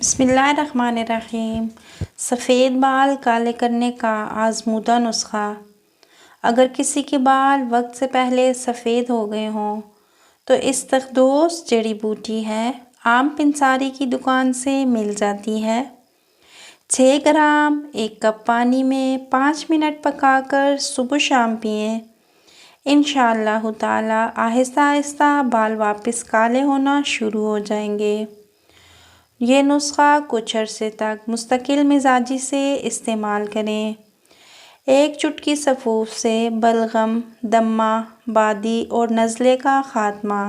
बिस्मिल्लाहिर्रहमानिर्रहीम। सफ़ेद बाल काले करने का आज़मूदा नुस्खा। अगर किसी के बाल वक्त से पहले सफ़ेद हो गए हों तो इस तख़दोस जड़ी बूटी है, आम पंसारी की दुकान से मिल जाती है। 6 ग्राम 1 कप पानी में 5 मिनट पकाकर सुबह शाम पिएं। इंशाअल्लाह ताला आहिस्ता आहिस्ता बाल वापस काले होना शुरू हो जाएंगे। ये नुस्खा कुछ अरसे तक मुस्तकिल मिजाजी से इस्तेमाल करें। 1 चुटकी सफ़ूफ से बलगम, दम्मा, बादी और नज़ले का ख़ात्मा।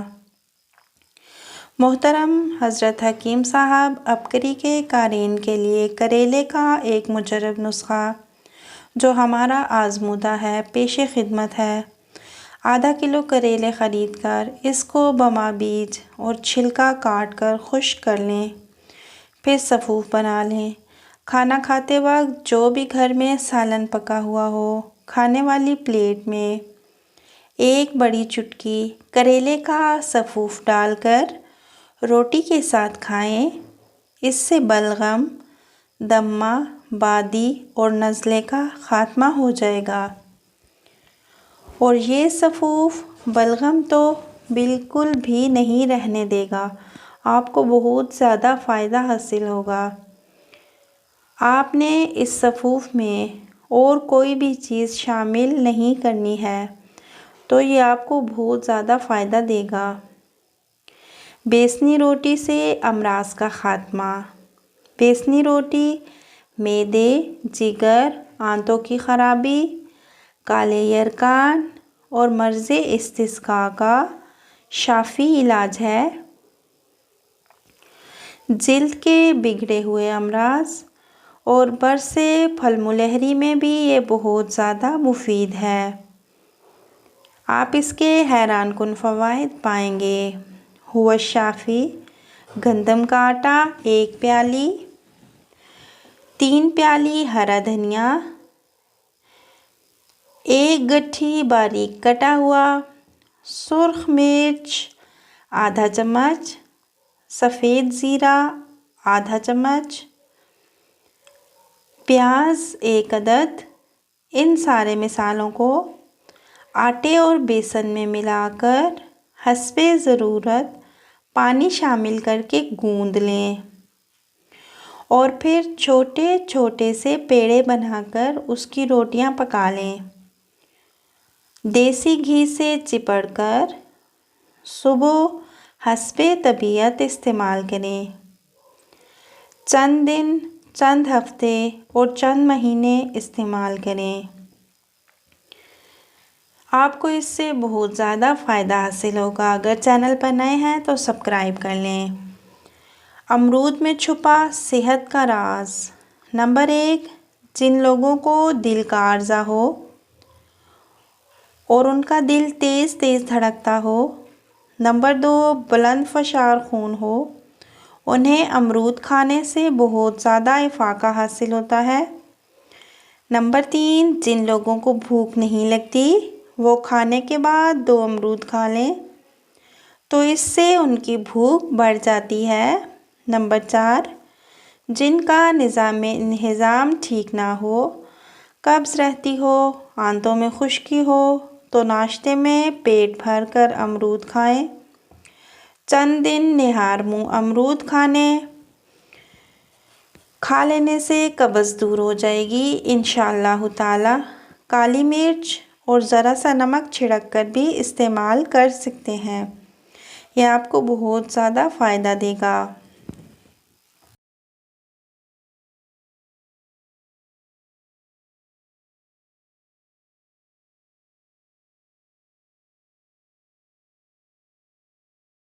मोहतरम हज़रत हकीम साहब अबकरी के क़ारीन के लिए करेले का एक मुजरब नुस्खा जो हमारा आज़मूदा है पेशे खिदमत है। आधा किलो करेले ख़रीद कर इसको बमा बीज और छिलका काट कर खुश्क कर लें। फिर सफ़ूफ बना लें। खाना खाते वक्त जो भी घर में सालन पका हुआ हो, खाने वाली प्लेट में 1 बड़ी चुटकी करेले का सफ़ूफ डालकर रोटी के साथ खाएं। इससे बलगम, दम्मा, बादी और नज़ले का ख़ात्मा हो जाएगा। और ये सफ़ूफ बलगम तो बिल्कुल भी नहीं रहने देगा, आपको बहुत ज़्यादा फ़ायदा हासिल होगा। आपने इस सफ़ूफ में और कोई भी चीज़ शामिल नहीं करनी है तो ये आपको बहुत ज़्यादा फ़ायदा देगा। बेसनी रोटी से अमराज का ख़ात्मा। बेसनी रोटी मैदे, जिगर, आंतों की ख़राबी, काले यरकान और मर्ज़े इस्तिस्क़ा का शाफ़ी इलाज है। जिल्द के बिगड़े हुए अमराज और बरसे फलमुलहरी में भी ये बहुत ज़्यादा मुफीद है। आप इसके हैरान कुन फ़वाइद पाएंगे। हुआ शाफ़ी गंदम का आटा 1 प्याली, 3 प्याली हरा धनिया, 1 गट्ठी बारीक कटा हुआ, सुर्ख मिर्च आधा चम्मच, सफ़ेद ज़ीरा आधा चम्मच, प्याज 1 अदद। इन सारे मिसालों को आटे और बेसन में मिलाकर हस्बे ज़रूरत पानी शामिल करके गूंद लें और फिर छोटे छोटे से पेड़े बनाकर उसकी रोटियां पका लें। देसी घी से चिपड़कर सुबह हस्बे तबीयत इस्तेमाल करें। चंद दिन, चंद हफ्ते और चंद महीने इस्तेमाल करें। आपको इससे बहुत ज़्यादा फ़ायदा हासिल होगा। अगर चैनल पर नए हैं तो सब्सक्राइब कर लें। अमरूद में छुपा सेहत का राज। नंबर 1, जिन लोगों को दिल का आर्जा हो और उनका दिल तेज़ तेज़ धड़कता हो। नंबर 2, बुलंद फशार खून हो, उन्हें अमरूद खाने से बहुत ज़्यादा इफ़ाक़ा हासिल होता है। नंबर 3, जिन लोगों को भूख नहीं लगती वो खाने के बाद 2 अमरूद खा लें तो इससे उनकी भूख बढ़ जाती है। नंबर 4, जिनका निज़ाम ठीक ना हो, कब्ज़ रहती हो, आंतों में खुश्की हो तो नाश्ते में पेट भर कर अमरूद खाएं। चंद दिन निहार मुँह अमरूद खा लेने से कब्ज़ दूर हो जाएगी इंशाअल्लाह ताला। काली मिर्च और ज़रा सा नमक छिड़क कर भी इस्तेमाल कर सकते हैं। यह आपको बहुत ज़्यादा फ़ायदा देगा।